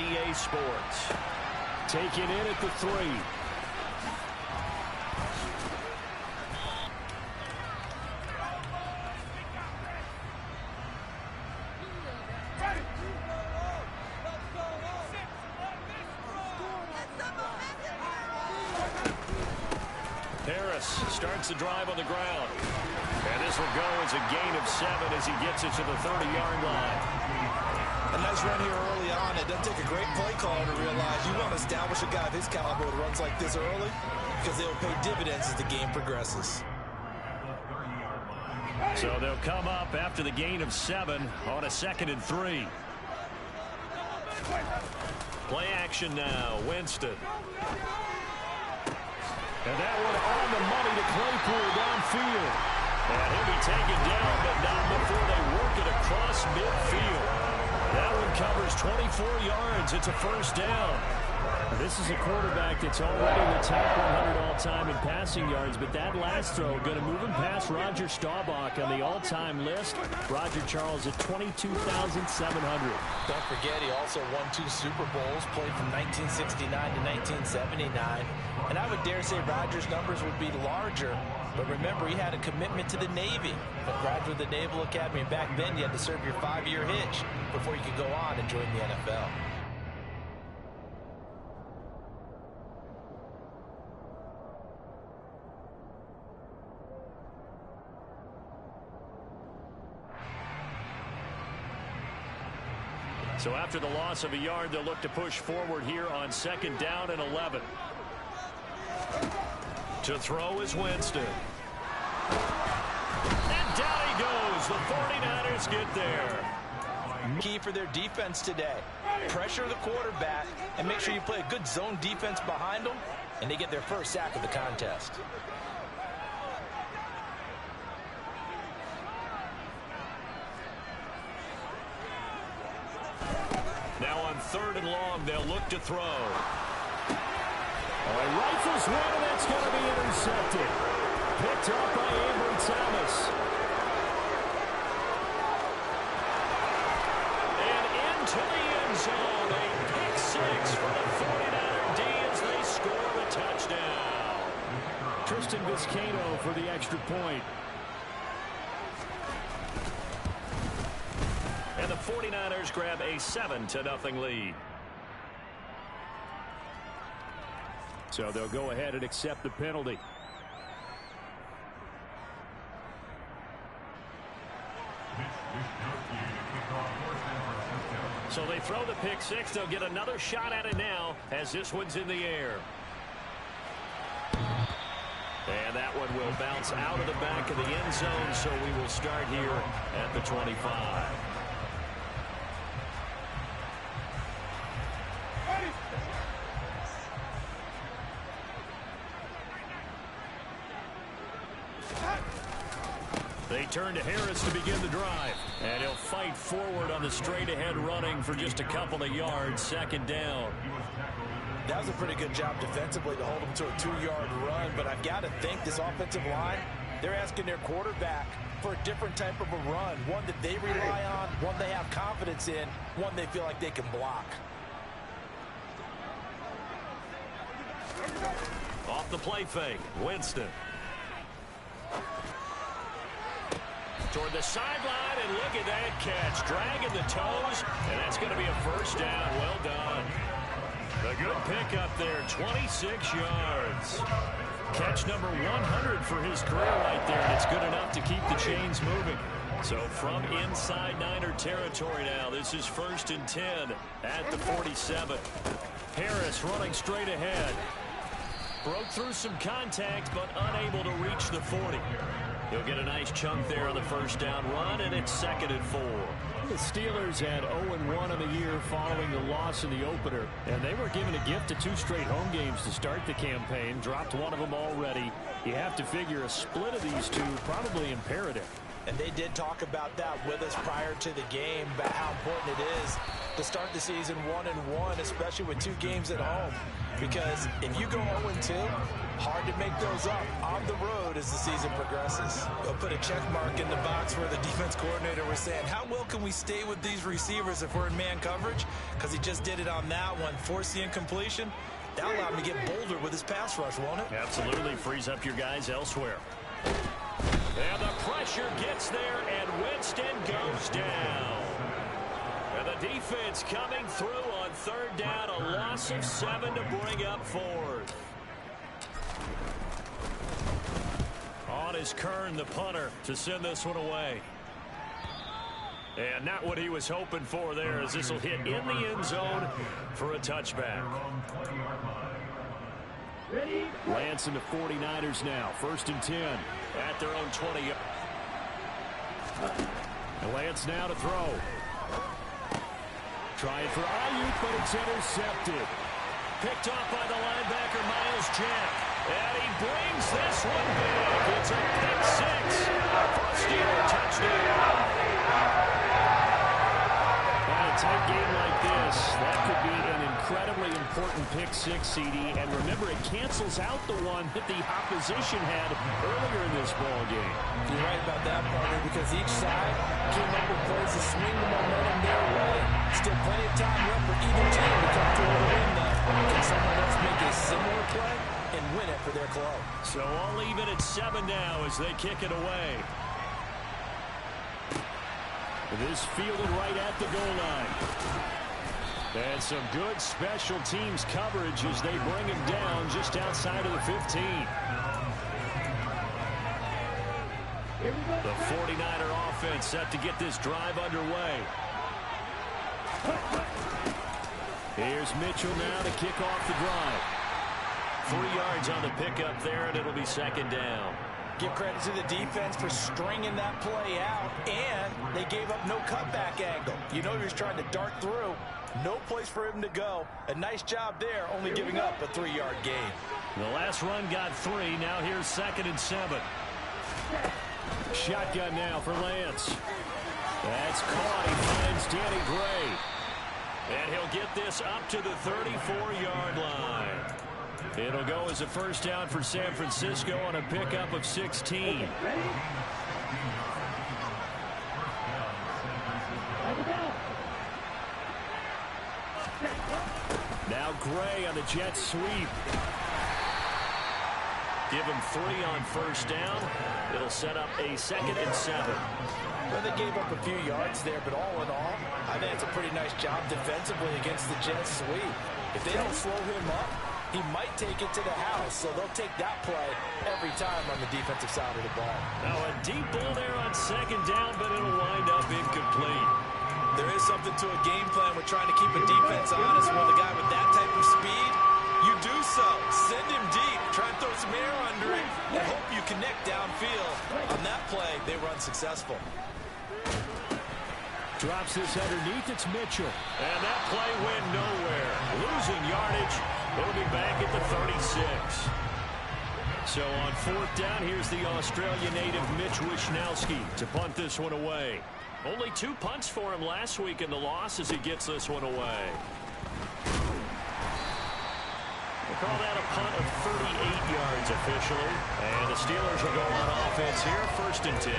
EA Sports. Taken in at the 3. Harris starts the drive on the ground. And this will go as a gain of 7 as he gets it to the 30-yard line. A nice run here early on. It doesn't take a great play caller to realize you want to establish a guy of his caliber with runs like this early because they'll pay dividends as the game progresses. So they'll come up after the gain of 7 on a 2nd and 3. Play action now. Winston. And that one on the money to Claypool downfield. And he'll be taken down, but not before they work it across midfield. That one covers 24 yards. It's a first down. This is a quarterback that's already in the top 100 all-time in passing yards, but that last throw going to move him past Roger Staubach on the all-time list. Roger Charles at 22,700. Don't forget, he also won 2 Super Bowls, played from 1969 to 1979. And I would dare say Roger's numbers would be larger. But remember, he had a commitment to the Navy. A graduate of the Naval Academy. Back then, you had to serve your 5-year hitch before you could go on and join the NFL. So after the loss of a yard, they'll look to push forward here on 2nd down and 11. To throw is Winston. And down he goes. The 49ers get there. Key for their defense today. Pressure the quarterback and make sure you play a good zone defense behind them, and they get their first sack of the contest. Now on 3rd and long, they'll look to throw. Rifles one, and that's going to be intercepted. Picked up by Avery Thomas. And into the end zone. A pick 6 for the 49er D as they score the touchdown. Tristan Vizcaino for the extra point. And the 49ers grab a 7-0 lead. So they'll go ahead and accept the penalty. So they throw the pick 6. They'll get another shot at it now as this one's in the air. And that one will bounce out of the back of the end zone, so we will start here at the 25. They turn to Harris to begin the drive. And he'll fight forward on the straight-ahead running for just a couple of yards. 2nd down. That was a pretty good job defensively to hold them to a 2-yard run. But I've got to think this offensive line, they're asking their quarterback for a different type of a run. One that they rely on, one they have confidence in, one they feel like they can block. Off the play fake, Winston. Toward the sideline, and look at that catch. Dragging the toes, and that's going to be a first down. Well done. A good pickup there, 26 yards. Catch number 100 for his career right there, and it's good enough to keep the chains moving. So from inside Niner territory now, this is 1st and 10 at the 47. Harris running straight ahead. Broke through some contact, but unable to reach the 40. He'll get a nice chunk there on the first down run, and it's 2nd and 4. The Steelers had 0-1 on the year following the loss in the opener, and they were given a gift of 2 straight home games to start the campaign. Dropped one of them already. You have to figure a split of these two probably imperative. And they did talk about that with us prior to the game, about how important it is to start the season 1-1, especially with 2 games at home. Because if you go 0-2, Hard to make those up on the road as the season progresses. They'll put a check mark in the box where the defense coordinator was saying, how well can we stay with these receivers if we're in man coverage? Because he just did it on that one, forced the incompletion. That allowed him to get bolder with his pass rush, won't it? Absolutely frees up your guys elsewhere. And the pressure gets there, and Winston goes down. And the defense coming through on third down, a loss of 7 to bring up fourth. On is Kern, the punter, to send this one away. And not what he was hoping for there, as this will hit in the end zone for a touchback. Lance and the 49ers now. 1st and 10. At their own 20. And Lance now to throw. Trying for Ayuk, but it's intercepted. Picked off by the linebacker, Miles Jack. And he brings this one back. It's a pick six for a Steeler touchdown. In a tight game like this, that could be an incredibly important pick six, CD. And remember, it cancels out the one that the opposition had earlier in this ball game. You're right about that, partner, because each side came up with plays to swing the momentum their way. Still plenty of time left for either team to come through with a win, though. Can someone else make a similar play and win it for their club? So all even at 7 now as they kick it away. This fielded right at the goal line. And some good special teams coverage as they bring him down just outside of the 15. The 49er offense set to get this drive underway. Here's Mitchell now to kick off the drive. 3 yards on the pickup there, and it'll be 2nd down. Give credit to the defense for stringing that play out, and they gave up no cutback angle. You know he was trying to dart through. No place for him to go. A nice job there, only giving up a 3-yard gain. The last run got 3. Now here's 2nd and 7. Shotgun now for Lance. That's caught. He finds Danny Gray. And he'll get this up to the 34-yard line. It'll go as a 1st down for San Francisco on a pickup of 16. Now Gray on the jet sweep. Give him 3 on 1st down. It'll set up a 2nd and 7. Well, they gave up a few yards there, but all in all, I think it's a pretty nice job defensively against the jet sweep. If they don't slow him up, he might take it to the house, so they'll take that play every time on the defensive side of the ball. Now a deep ball there on 2nd down, but it'll wind up incomplete. There is something to a game plan with trying to keep a defense honest. With a guy with that type of speed, you do so. Send him deep. Try and throw some air under him and hope you connect downfield. On that play, they were unsuccessful. Drops this underneath. It's Mitchell. And that play went nowhere. Losing yardage. It'll be back at the 36. So on 4th down, here's the Australian native Mitch Wishnowsky to punt this one away. Only 2 punts for him last week in the loss as he gets this one away. We'll call that a punt of 38 yards officially. And the Steelers will go on offense here, 1st and 10.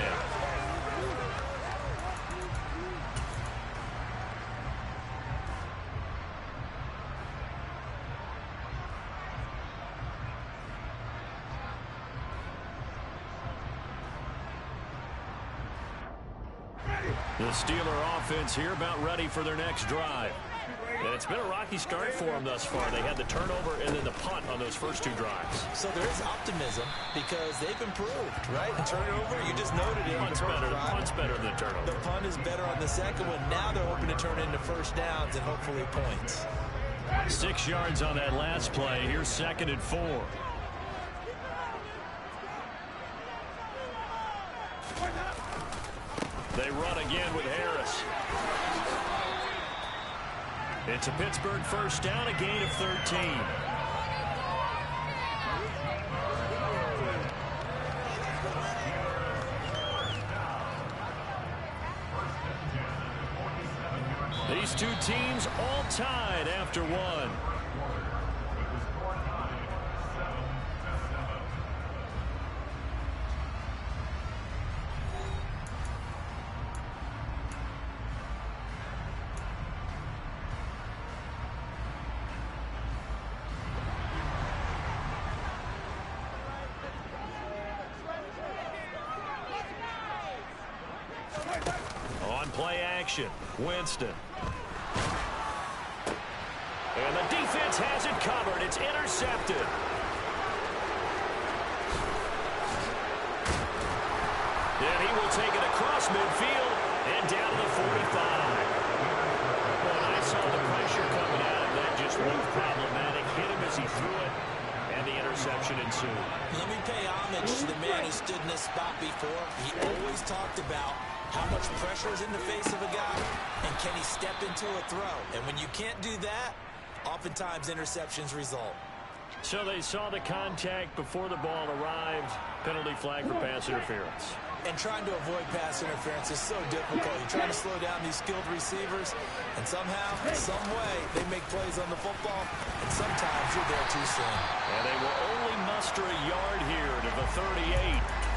The Steeler offense here about ready for their next drive. And it's been a rocky start for them thus far. They had the turnover and then the punt on those first 2 drives. So there is optimism because they've improved, right? The turnover, you just noted it. Punt's better than the turnover. The punt is better on the 2nd one. Now they're hoping to turn it into 1st downs and hopefully points. 6 yards on that last play. Here's 2nd and 4. They run again with Harris. It's a Pittsburgh 1st down, a gain of 13. These 2 teams all tied after 1. On play action, Winston. And the defense has it covered. It's intercepted. And he will take it across midfield and down to the 45. When I saw the pressure coming at him, that just looked problematic. Hit him as he threw it, and the interception ensued. Let me pay homage to the man who stood in this spot before. He always talked about how much pressure is in the face of a guy, and can he step into a throw? And when you can't do that, oftentimes interceptions result. So they saw the contact before the ball arrived. Penalty flag for pass interference. And trying to avoid pass interference is so difficult. You're trying to slow down these skilled receivers, and somehow, some way, they make plays on the football, and sometimes you're there too soon. And they will only muster a yard here to the 38.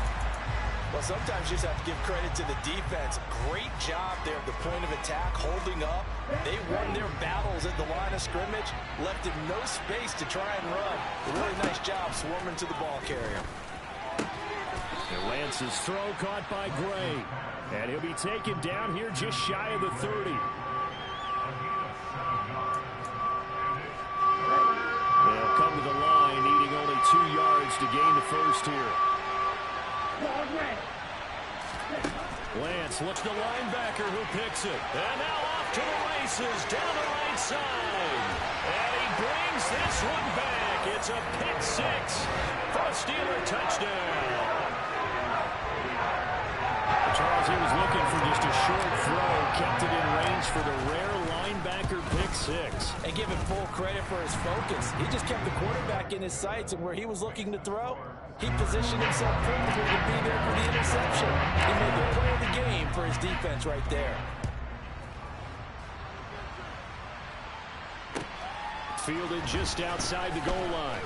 Well, sometimes you just have to give credit to the defense. Great job there at the point of attack, holding up. They won their battles at the line of scrimmage, left him no space to try and run. A really nice job swarming to the ball carrier. And Lance's throw caught by Gray. And he'll be taken down here just shy of the 30. They'll come to the line, needing only 2 yards to gain the first here. Lance looks to linebacker who picks it. And now off to the races down the right side. And he brings this one back. It's a pick six for a Steeler touchdown. Charles, he was looking for just a short throw, kept it in range for the rare linebacker pick six. And give him full credit for his focus. He just kept the quarterback in his sights, and where he was looking to throw, he positioned himself perfectly to be there for the interception. He made the play of the game for his defense right there. Fielded just outside the goal line.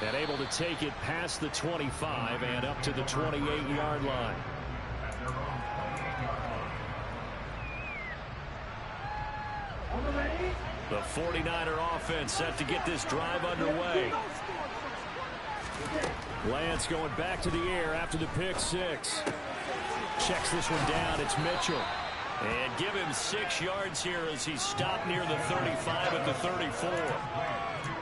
And able to take it past the 25 and up to the 28-yard line. The 49er offense set to get this drive underway. Lance going back to the air after the pick six. Checks this one down. It's Mitchell. And give him 6 yards here as he stopped near the 35 at the 34.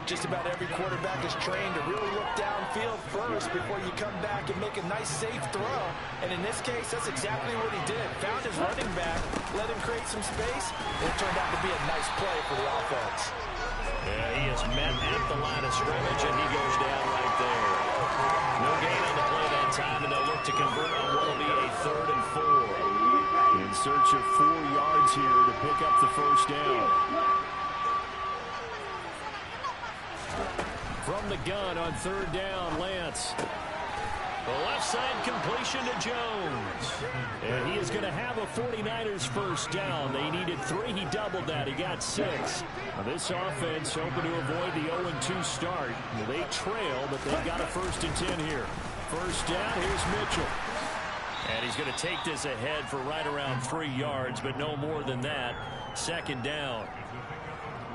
Just about every quarterback is trained to really look downfield first before you come back and make a nice, safe throw. And in this case, that's exactly what he did. Found his running back, let him create some space, and it turned out to be a nice play for the offense. Yeah, he is met at the line of scrimmage, and he goes down right there. No gain on the play that time, and they'll look to convert on what will be a 3rd and 4. In search of 4 yards here to pick up the first down. From the gun on 3rd down, Lance. The left side completion to Jones. And he is going to have a 49ers first down. They needed 3. He doubled that. He got 6. Now this offense hoping to avoid the 0-2 start. They trail, but they've got a 1st and 10 here. First down, here's Mitchell. And he's going to take this ahead for right around 3 yards, but no more than that. 2nd down.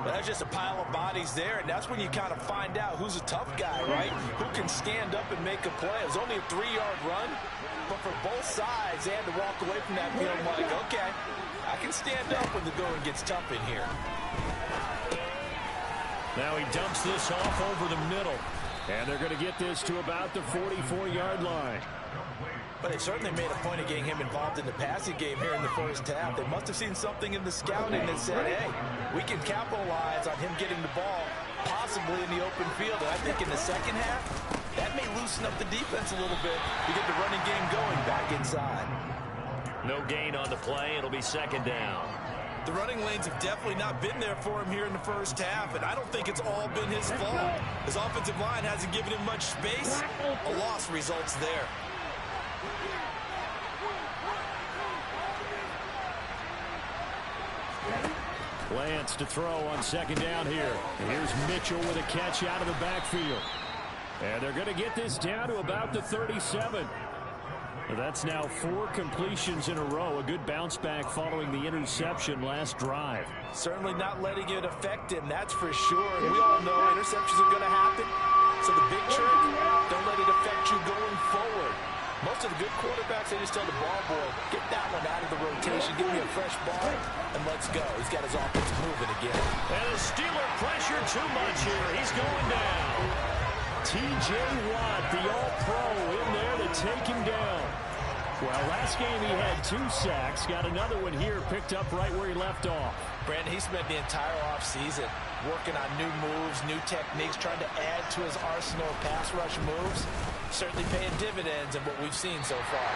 Well, that's just a pile of bodies there, and that's when you kind of find out who's a tough guy, right? Who can stand up and make a play. It was only a 3-yard run, but for both sides, they had to walk away from that feeling like, okay, I can stand up when the going gets tough in here. Now he dumps this off over the middle, and they're going to get this to about the 44-yard line. But they certainly made a point of getting him involved in the passing game here in the first half. They must have seen something in the scouting that said, hey, we can capitalize on him getting the ball possibly in the open field. And I think in the second half, that may loosen up the defense a little bit to get the running game going back inside. No gain on the play. It'll be 2nd down. The running lanes have definitely not been there for him here in the first half, and I don't think it's all been his fault. His offensive line hasn't given him much space. A loss results there. Lance to throw on 2nd down here. And here's Mitchell with a catch out of the backfield. And they're going to get this down to about the 37. That's now 4 completions in a row. A good bounce back following the interception last drive. Certainly not letting it affect him, that's for sure. And we all know interceptions are going to happen. So the big trick, don't let it affect you going forward. Most of the good quarterbacks, they just tell the ball boy, get that one out of the rotation, give me a fresh ball, and let's go. He's got his offense moving again. And the Steeler pressure too much here. He's going down. T.J. Watt, the All-Pro, in there to take him down. Well, last game he had 2 sacks. Got another one here, picked up right where he left off. Brandon, he spent the entire offseason working on new moves, new techniques, trying to add to his arsenal of pass rush moves. Certainly paying dividends in what we've seen so far.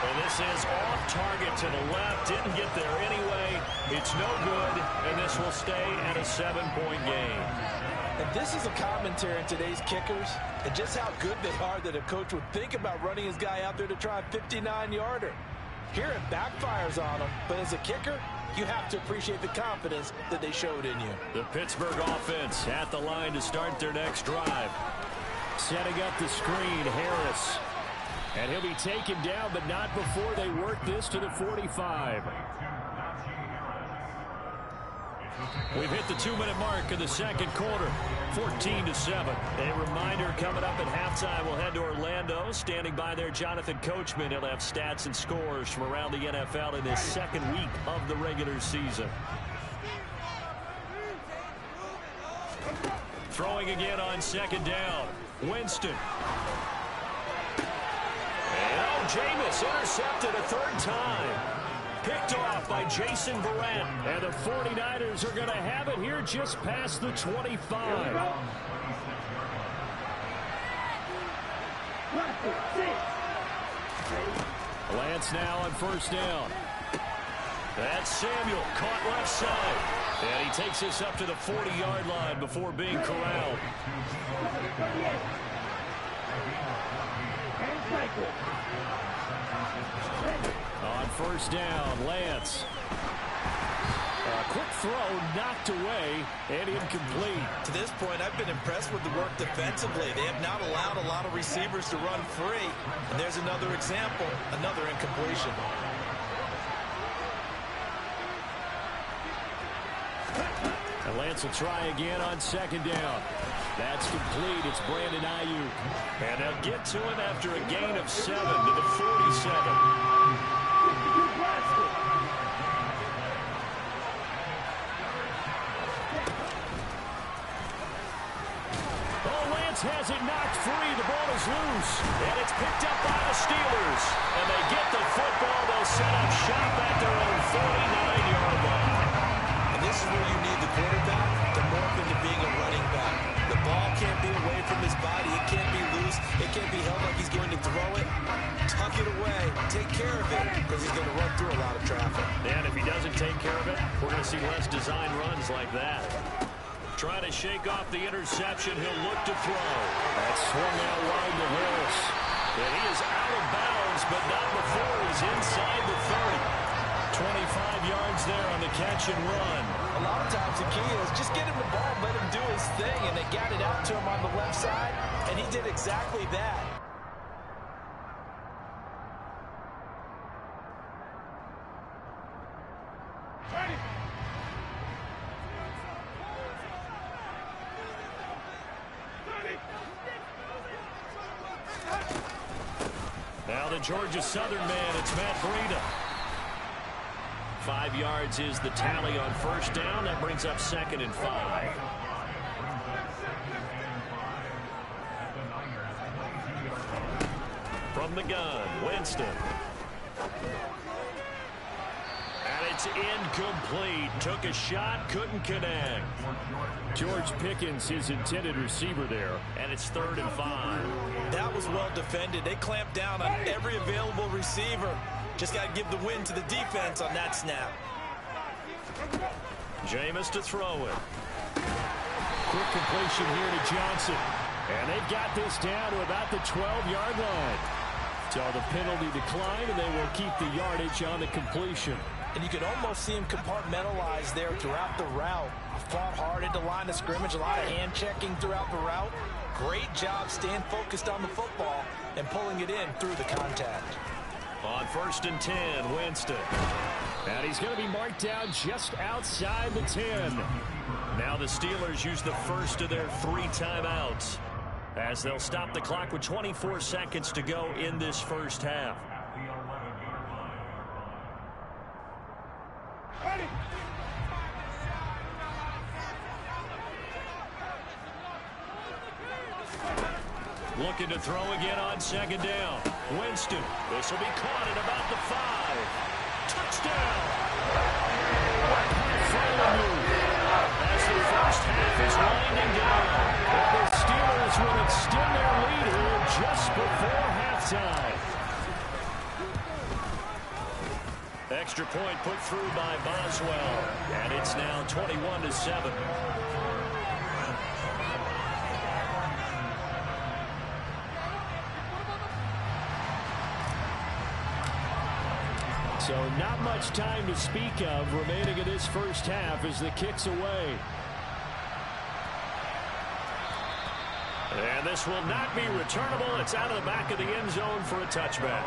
And this is off target to the left. Didn't get there anyway. It's no good, and this will stay at a 7-point game. And this is a commentary on today's kickers and just how good they are that a coach would think about running his guy out there to try a 59-yarder. Here it backfires on him, but as a kicker, you have to appreciate the confidence that they showed in you. The Pittsburgh offense at the line to start their next drive. Setting up the screen, Harris. And he'll be taken down, but not before they work this to the 45. We've hit the 2-minute mark in the second quarter, 14-7. A reminder coming up at halftime, we'll head to Orlando. Standing by there, Jonathan Coachman. He'll have stats and scores from around the NFL in this second week of the regular season. Throwing again on second down. Winston. And Jameis intercepted a third time. Picked off by Jason Verrett. And the 49ers are going to have it here just past the 25. Lance now on first down. That's Samuel caught left side. And he takes this up to the 40-yard line before being corralled. On first down, Lance. A quick throw knocked away and incomplete. To this point, I've been impressed with the work defensively. They have not allowed a lot of receivers to run free. And there's another example, another incompletion. And Lance will try again on second down. That's complete. It's Brandon Ayuk. And they'll get to him after a gain of 7 to the 47. Has it knocked free. The ball is loose. And it's picked up by the Steelers. And they get the football. They'll set up shop at their own 49-yard line. And this is where you need the quarterback to morph into being a running back. The ball can't be away from his body. It can't be loose. It can't be held like he's going to throw it. Tuck it away. Take care of it because he's going to run through a lot of traffic. And if he doesn't take care of it, we're going to see less design runs like that. Trying to shake off the interception. He'll look to throw. That's swung out wide to Harris. And he is out of bounds, but not before he's inside the 30. 25 yards there on the catch and run. A lot of times the key is just get him the ball, let him do his thing, and they got it out to him on the left side, and he did exactly that. Now the Georgia Southern man, it's Matt Breida. 5 yards is the tally on first down. That brings up 2nd and 5. From the gun, Winston. And it's incomplete. Took a shot, couldn't connect. George Pickens, his intended receiver there. And it's 3rd and 5. That was well defended. They clamped down on every available receiver. Just got to give the win to the defense on that snap. Jameis to throw it. Quick completion here to Johnson. And they've got this down to about the 12-yard line. So the penalty decline, and they will keep the yardage on the completion. And you could almost see him compartmentalize there throughout the route. Fought hard at the line of scrimmage, a lot of hand checking throughout the route. Great job staying focused on the football and pulling it in through the contact. On 1st and 10, Winston. And he's going to be marked down just outside the 10. Now the Steelers use the first of their 3 timeouts. as they'll stop the clock with 24 seconds to go in this first half. Looking to throw again on second down. Winston. This will be caught at about the 5. Touchdown. As the first half is winding down, the Steelers will extend their lead here just before halftime. Extra point put through by Boswell, and it's now 21-7. So not much time to speak of remaining in this first half as the kick's away. And this will not be returnable. It's out of the back of the end zone for a touchback.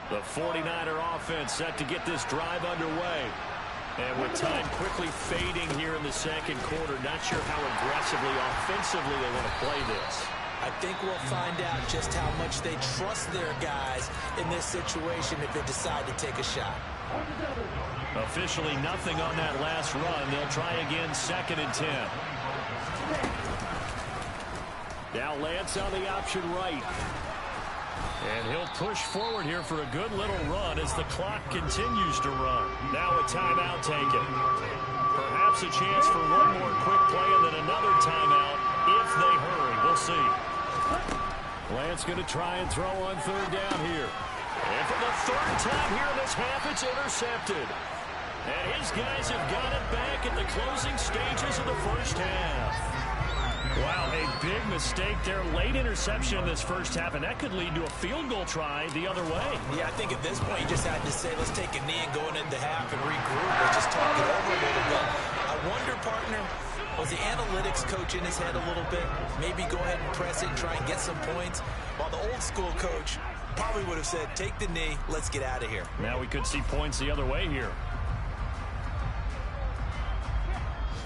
The 49er offense set to get this drive underway. And with time quickly fading here in the second quarter, not sure how aggressively, offensively they want to play this. I think we'll find out just how much they trust their guys in this situation if they decide to take a shot. Officially nothing on that last run. They'll try again, 2nd and 10. Now Lance on the option right. And he'll push forward here for a good little run as the clock continues to run. Now a timeout taken. Perhaps a chance for one more quick play and then another timeout if they hurry. We'll see. Lance going to try and throw on 3rd down here. And for the 3rd time here in this half, it's intercepted. And his guys have got it back at the closing stages of the first half. Wow, a big mistake there. Late interception in this first half, and that could lead to a field goal try the other way. Yeah, I think at this point you just had to say, let's take a knee and go into half and regroup and just talk it over a little bit. I wonder, partner, was the analytics coach in his head a little bit? Maybe go ahead and press it and try and get some points, while the old school coach probably would have said, take the knee, let's get out of here. Now we could see points the other way here.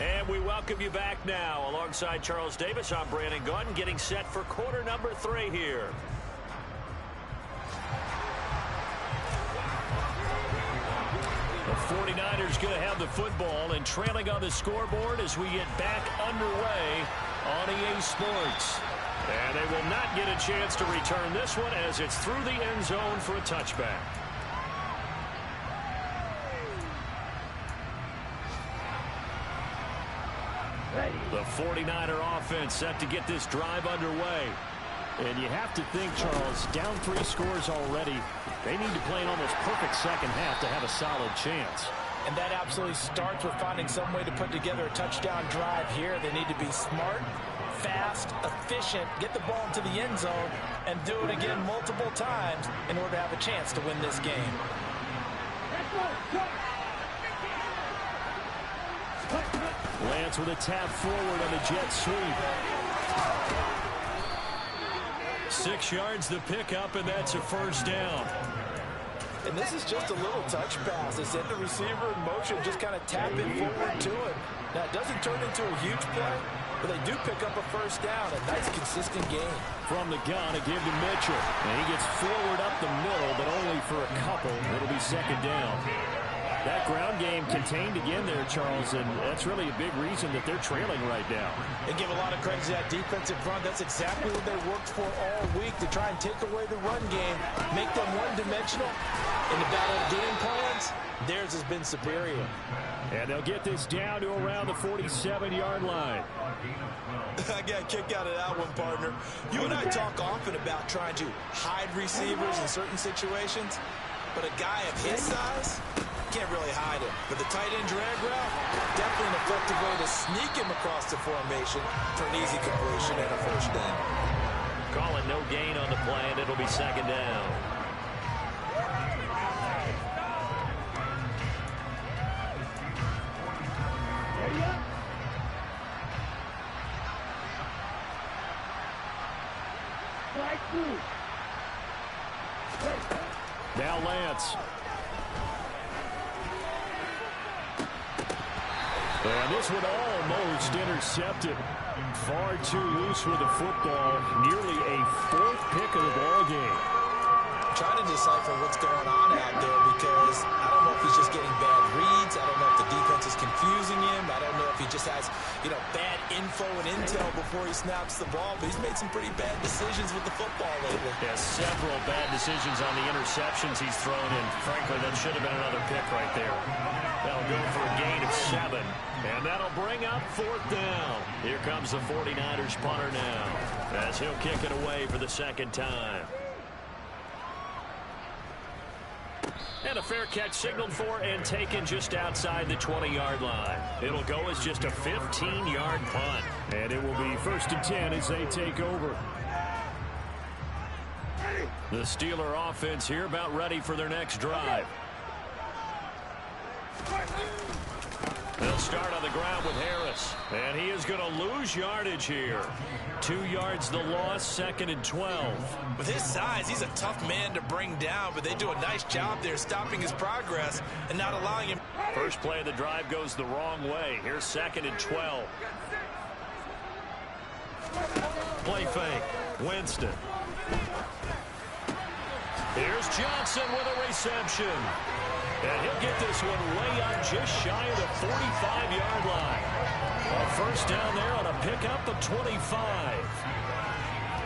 And we welcome you back now. Alongside Charles Davis, I'm Brandon Gaudin, getting set for quarter number 3 here. The 49ers going to have the football and trailing on the scoreboard as we get back underway on EA Sports. And they will not get a chance to return this one as it's through the end zone for a touchback. The 49er offense set to get this drive underway. And you have to think, Charles, down 3 scores already. They need to play an almost perfect second half to have a solid chance. And that absolutely starts with finding some way to put together a touchdown drive here. They need to be smart, fast, efficient, get the ball into the end zone, and do it again multiple times in order to have a chance to win this game. Lance with a tap forward on the jet sweep. 6 yards the pickup, and that's a first down. And this is just a little touch pass. They send the receiver in motion, just kind of tap it forward to it. Now, it doesn't turn into a huge play, but they do pick up a first down. A nice, consistent game. From the gun, a give to Mitchell. And he gets forward up the middle, but only for a couple. It'll be second down. That ground game contained again there, Charles, and that's really a big reason that they're trailing right now. They give a lot of credit to that defensive front. That's exactly what they worked for all week, to try and take away the run game, make them one-dimensional. In the battle of game plans, theirs has been superior. And they'll get this down to around the 47-yard line. I got a kick out of that one, partner. You and I talk often about trying to hide receivers in certain situations, but a guy of his size can't really hide him. But the tight end drag route, definitely an effective way to sneak him across the formation for an easy completion and a first down. Call it no gain on the play, and it'll be second down. Now Lance. And this one almost intercepted. Far too loose with the football. Nearly a fourth pick of the ball game. I'm trying to decipher what's going on out there because I don't know if he's just getting bad reads. I don't know if the defense is confusing him. I don't know if he just has, bad info and intel before he snaps the ball. But he's made some pretty bad decisions with the football lately. Yeah, several bad decisions on the interceptions he's thrown in. Frankly, that should have been another pick right there. That'll go for a gain of 7. And that'll bring up 4th down. Here comes the 49ers punter now, as he'll kick it away for the second time. And a fair catch signaled for and taken just outside the 20-yard line. It'll go as just a 15-yard punt. And it will be 1st and 10 as they take over. The Steeler offense here about ready for their next drive. They'll start on the ground with Harris. And he is going to lose yardage here. 2 yards the loss, 2nd and 12. With his size, he's a tough man to bring down, but they do a nice job there stopping his progress and not allowing him. First play of the drive goes the wrong way. Here's 2nd and 12. Play fake. Winston. Here's Johnson with a reception. And he'll get this one way up just shy of the 45-yard line. A first down there on a pickup of 25.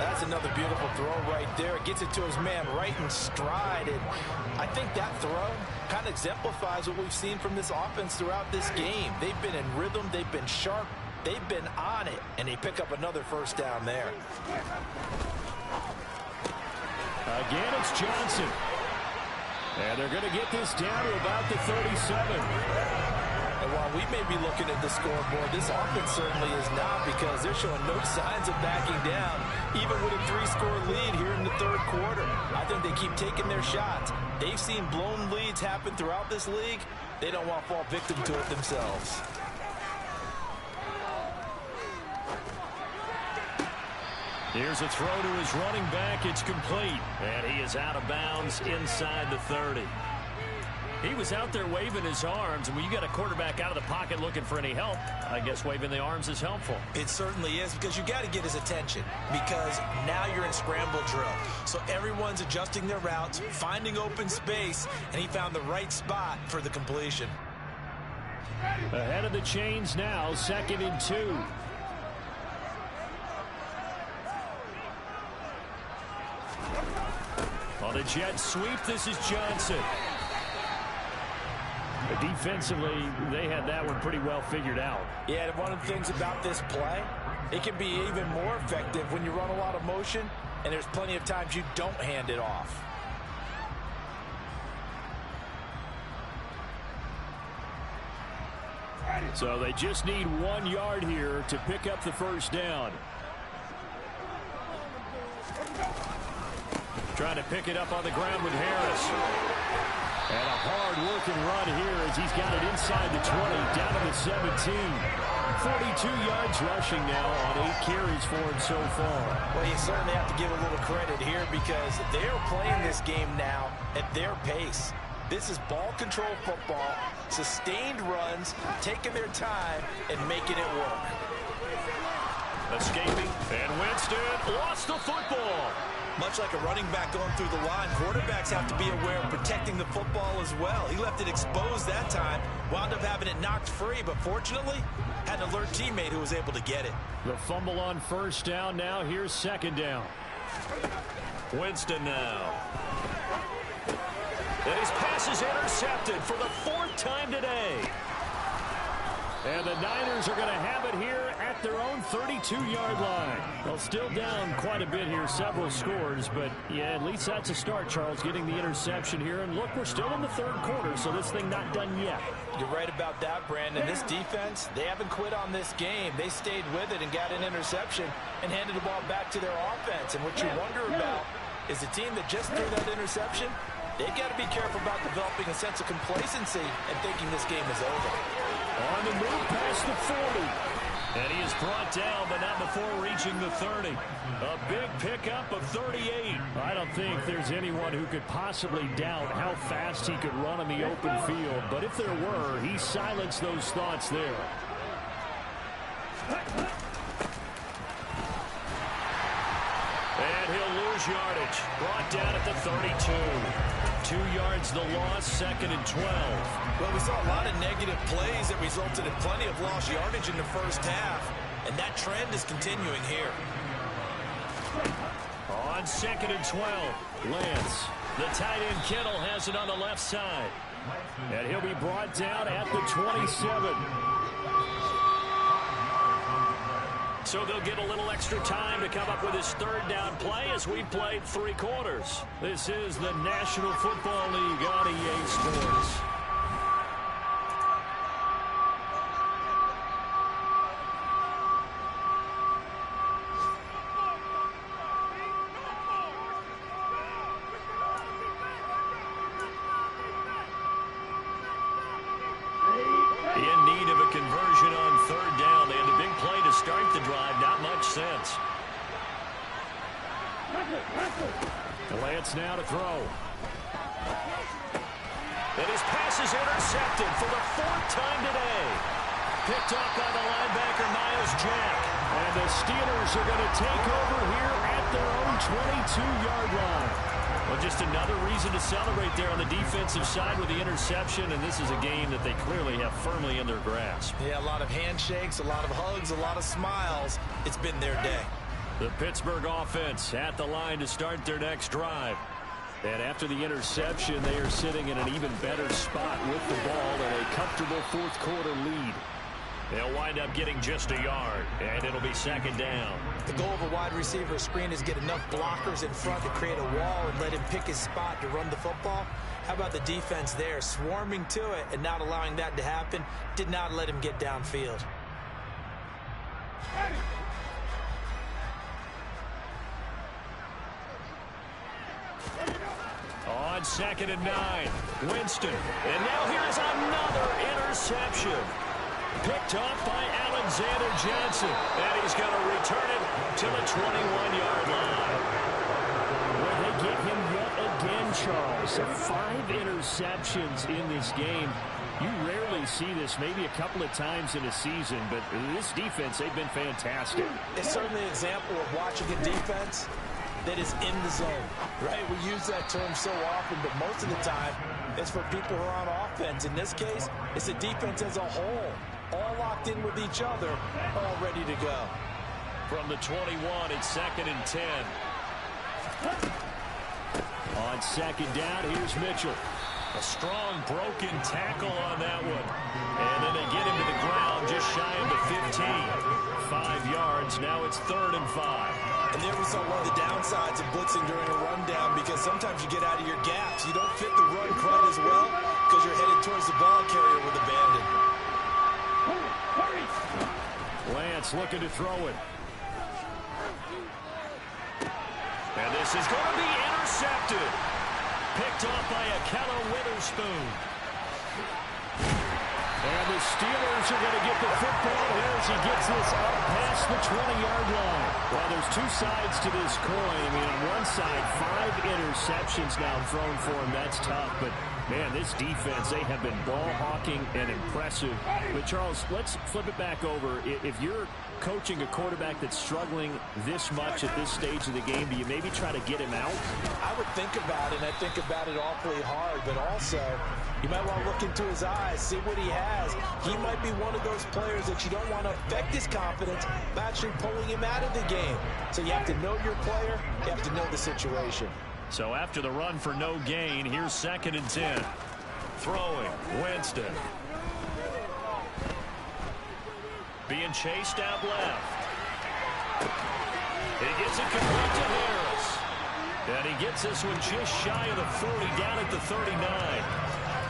That's another beautiful throw right there. Gets it to his man right in stride. And I think that throw kind of exemplifies what we've seen from this offense throughout this game. They've been in rhythm. They've been sharp. They've been on it. And they pick up another first down there. Again, it's Johnson. And they're going to get this down to about the 37. And while we may be looking at the scoreboard, this offense certainly is not, because they're showing no signs of backing down, even with a 3-score lead here in the 3rd quarter. I think they keep taking their shots. They've seen blown leads happen throughout this league. They don't want to fall victim to it themselves. Here's a throw to his running back. It's complete. And he is out of bounds inside the 30. He was out there waving his arms. And when you got a quarterback out of the pocket looking for any help, I guess waving the arms is helpful. It certainly is, because you got to get his attention, because now you're in scramble drill. So everyone's adjusting their routes, finding open space, and he found the right spot for the completion. Ahead of the chains now, 2nd and 2. On a jet sweep, this is Johnson. Defensively, they had that one pretty well figured out. Yeah, and one of the things about this play, it can be even more effective when you run a lot of motion, and there's plenty of times you don't hand it off. So they just need 1 yard here to pick up the first down. Trying to pick it up on the ground with Harris. And a hard-working run here as he's got it inside the 20, down to the 17. 42 yards rushing now on 8 carries for him so far. Well, you certainly have to give a little credit here, because they're playing this game now at their pace. This is ball control football, sustained runs, taking their time and making it work. Escaping, and Winston lost the football. Much like a running back going through the line, quarterbacks have to be aware of protecting the football as well. He left it exposed that time, wound up having it knocked free, but fortunately had an alert teammate who was able to get it. The fumble on first down now. Here's 2nd down. Winston now. And his pass is intercepted for the 4th time today. And the Niners are going to have it here at their own 32-yard line. Well, still down quite a bit here, several scores, but yeah, at least that's a start, Charles, getting the interception here. And look, we're still in the 3rd quarter, so this thing not done yet. You're right about that, Brandon. This defense, they haven't quit on this game. They stayed with it and got an interception and handed the ball back to their offense. And what you wonder about is the team that just threw that interception, they've got to be careful about developing a sense of complacency and thinking this game is over. On the move past the 40. And he is brought down, but not before reaching the 30. A big pickup of 38. I don't think there's anyone who could possibly doubt how fast he could run in the open field. But if there were, he silenced those thoughts there. And he'll lose yardage. Brought down at the 32. 2 yards the loss, 2nd and 12. Well, we saw a lot of negative plays that resulted in plenty of lost yardage in the first half, and that trend is continuing here. On 2nd and 12, Lance. The tight end Kittle has it on the left side. And he'll be brought down at the 27. So they'll get a little extra time to come up with his 3rd down play as we played 3 quarters. This is the National Football League on EA Sports. In need of a conversion on 3rd down. They had a big play to start the drive. Not much sense. Lance now to throw. And his pass is intercepted for the 4th time today. Picked up by the linebacker, Miles Jack. And the Steelers are going to take over here at their own 22-yard line. Well, just another reason to celebrate there on the defensive side with the interception, and this is a game that they clearly have firmly in their grasp. Yeah, a lot of handshakes, a lot of hugs, a lot of smiles. It's been their day. The Pittsburgh offense at the line to start their next drive. And after the interception, they are sitting in an even better spot with the ball and a comfortable 4th quarter lead. They'll wind up getting just a yard, and it'll be 2nd down. The goal of a wide receiver screen is get enough blockers in front to create a wall and let him pick his spot to run the football. How about the defense there, swarming to it and not allowing that to happen? Did not let him get downfield. On 2nd and 9, Winston. And now here's another interception. Picked off by Alexander Johnson. And he's going to return it to the 21-yard line. Well, they get him yet again, Charles. 5 interceptions in this game. You rarely see this, maybe a couple of times in a season, but this defense, they've been fantastic. It's certainly an example of watching a defense that is in the zone, right? We use that term so often, but most of the time, it's for people who are on offense. In this case, it's the defense as a whole, all locked in with each other, all ready to go. From the 21, it's 2nd and 10. On 2nd down, here's Mitchell. A strong broken tackle on that one. And then they get him to the ground just shy of the 15. 5 yards, now it's 3rd and 5. And there was one of the downsides of blitzing during a rundown, because sometimes you get out of your gaps. You don't fit the run quite as well because you're headed towards the ball carrier with abandon. Lance looking to throw it. And this is going to be intercepted. Picked off by Akello Witherspoon. And the Steelers are going to get the football here as he gets this up past the 20-yard line. Well, there's 2 sides to this coin. I mean, on one side, 5 interceptions now thrown for him. That's tough. But, man, this defense, they have been ball hawking and impressive. But, Charles, let's flip it back over. If you're coaching a quarterback that's struggling this much at this stage of the game, do you maybe try to get him out? I would think about it, and I think about it awfully hard, but also you might want to look into his eyes, see what he has. He might be one of those players that you don't want to affect his confidence by actually pulling him out of the game. So you have to know your player, you have to know the situation. So after the run for no gain, here's 2nd and 10. Throwing, Winston. Being chased out left. He gets it complete to Harris. And he gets this one just shy of the 40, down at the 39.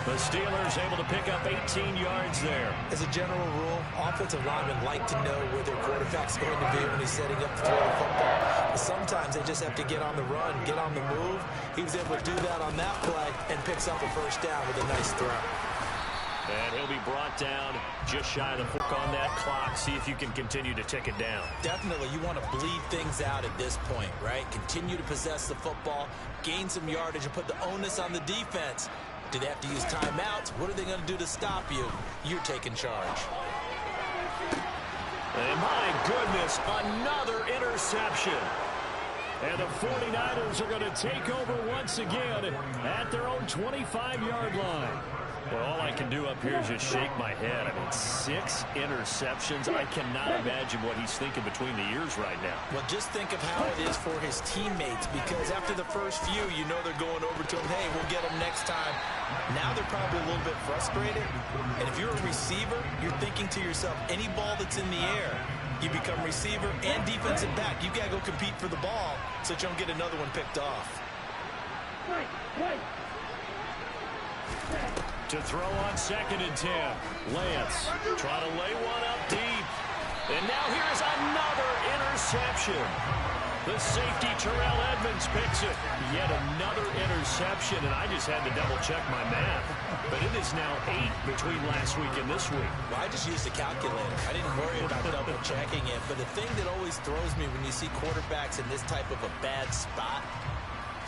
The Steelers able to pick up 18 yards there. As a general rule, offensive linemen like to know where their quarterback's going to be when he's setting up to throw the football. But sometimes they just have to get on the run, get on the move. He was able to do that on that play and picks up a 1st down with a nice throw. And he'll be brought down just shy of the fork on that clock. See if you can continue to tick it down. Definitely, you want to bleed things out at this point, right? Continue to possess the football, gain some yardage, and put the onus on the defense. Do they have to use timeouts? What are they going to do to stop you? You're taking charge. And my goodness, another interception. And the 49ers are going to take over once again at their own 25-yard line. Well, all I can do up here is just shake my head. I mean, 6 interceptions. I cannot imagine what he's thinking between the ears right now. Well, just think of how it is for his teammates, because after the first few, you know they're going over to him, hey, we'll get him next time. Now they're probably a little bit frustrated. And if you're a receiver, you're thinking to yourself, any ball that's in the air, you become receiver and defensive back. You got to go compete for the ball so that you don't get another one picked off. To throw on 2nd and 10. Lance trying to lay one up deep. And now here's another interception. The safety, Terrell Edmonds, picks it. Yet another interception, and I just had to double-check my math. But it is now 8 between last week and this week. Well, I just used a calculator. I didn't worry about double-checking it. But the thing that always throws me when you see quarterbacks in this type of a bad spot,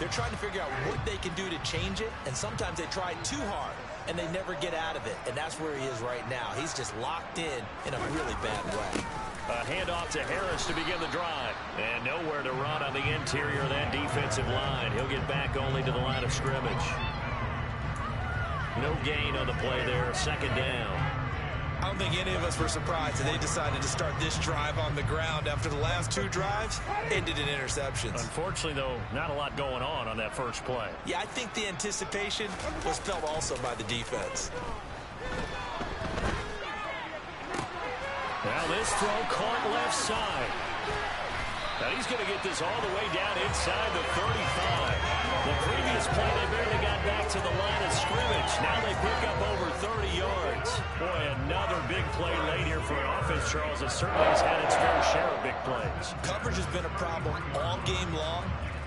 they're trying to figure out what they can do to change it, and sometimes they try too hard, and they never get out of it. And that's where he is right now. He's just locked in a really bad way. A handoff to Harris to begin the drive. And nowhere to run on the interior of that defensive line. He'll get back only to the line of scrimmage. No gain on the play there. 2nd down. I don't think any of us were surprised that they decided to start this drive on the ground after the last 2 drives ended in interceptions. Unfortunately, though, not a lot going on that first play. Yeah, I think the anticipation was felt also by the defense. Now this throw caught left side. Now he's going to get this all the way down inside the 35. The previous play, they barely got back to the line of scrimmage. Now they pick up over 30 yards. Boy, another big play late here for an offense, Charles, that certainly has had its fair share of big plays. Coverage has been a problem all game long,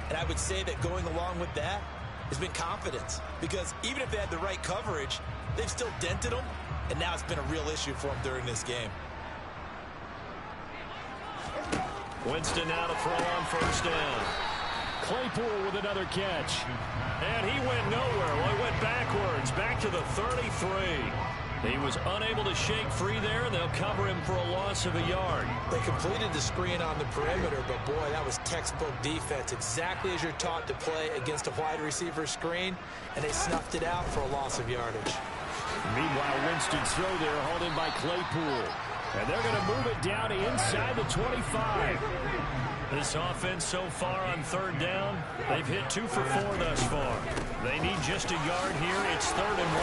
and I would say that going along with that has been confidence. Because even if they had the right coverage, they've still dented them, and now it's been a real issue for them during this game. Winston now to throw on 1st down. Claypool with another catch. And he went nowhere. Well, he went backwards, back to the 33. He was unable to shake free there, and they'll cover him for a loss of a yard. They completed the screen on the perimeter, but boy, that was textbook defense. Exactly as you're taught to play against a wide receiver screen, and they snuffed it out for a loss of yardage. Meanwhile, Winston's throw there hauled in by Claypool. And they're going to move it down inside the 25. This offense so far on 3rd down, they've hit 2 for 4 thus far. They need just a yard here. It's 3rd and 1.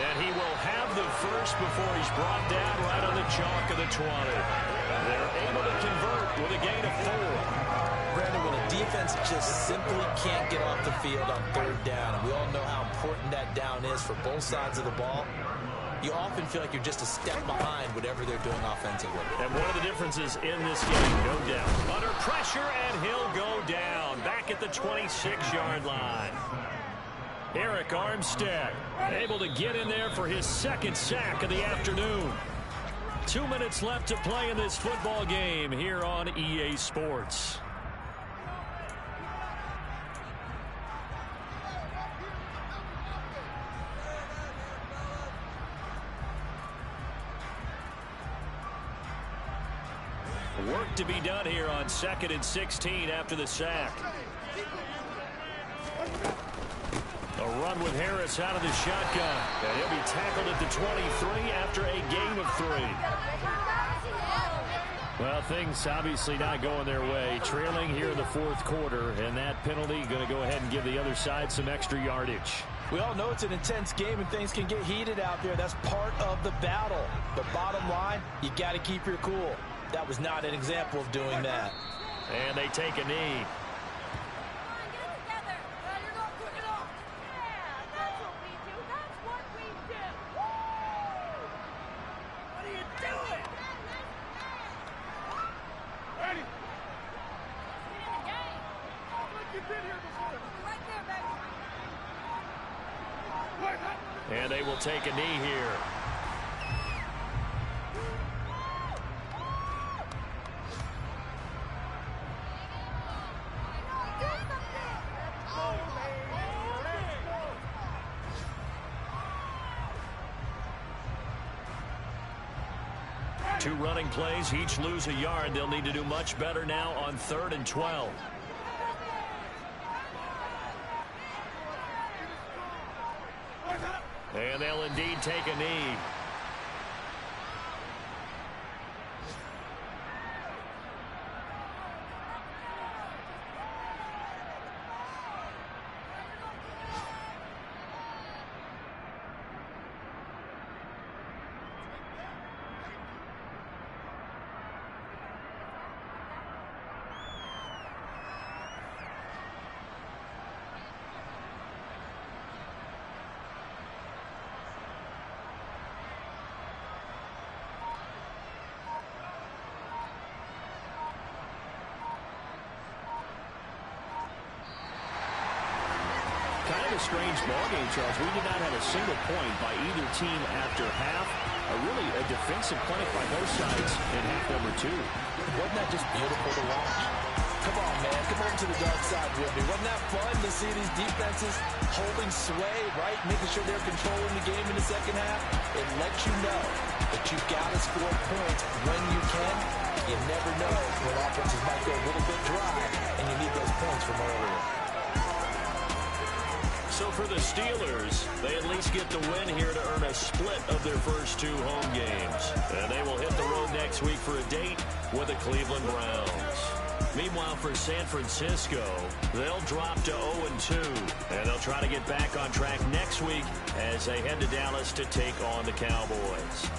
And he will have the first before he's brought down right on the chalk of the 20. They're able to convert with a gain of 4. Brandon, when a defense just simply can't get off the field on 3rd down, and we all know how important that down is for both sides of the ball, you often feel like you're just a step behind whatever they're doing offensively. And one of the differences in this game, no doubt. Under pressure, and he'll go down. Back at the 26-yard line. Eric Armstead able to get in there for his 2nd sack of the afternoon. 2 minutes left to play in this football game here on EA Sports. Work to be done here on 2nd and 16 after the sack. A run with Harris out of the shotgun. And he'll be tackled at the 23 after a gain of 3. Well, things obviously not going their way. Trailing here in the 4th quarter, and that penalty going to go ahead and give the other side some extra yardage. We all know it's an intense game and things can get heated out there. That's part of the battle. But bottom line, you got to keep your cool. That was not an example of doing that. And they take a knee. And they will take a knee here. Two running plays, each lose a yard. They'll need to do much better now on 3rd and 12. And they'll indeed take a knee. Kind of a strange ballgame, Charles. We did not have a single point by either team after half. Really a defensive clinic by both sides in half number 2. Wasn't that just beautiful to watch? Come on, man. Come over to the dark side with me. Wasn't that fun to see these defenses holding sway, right? Making sure they're controlling the game in the second half. It lets you know that you've got to score points when you can. You never know when offenses might go a little bit dry, and you need those points from earlier. So for the Steelers, they at least get the win here to earn a split of their first 2 home games. And they will hit the road next week for a date with the Cleveland Browns. Meanwhile, for San Francisco, they'll drop to 0-2. And they'll try to get back on track next week as they head to Dallas to take on the Cowboys.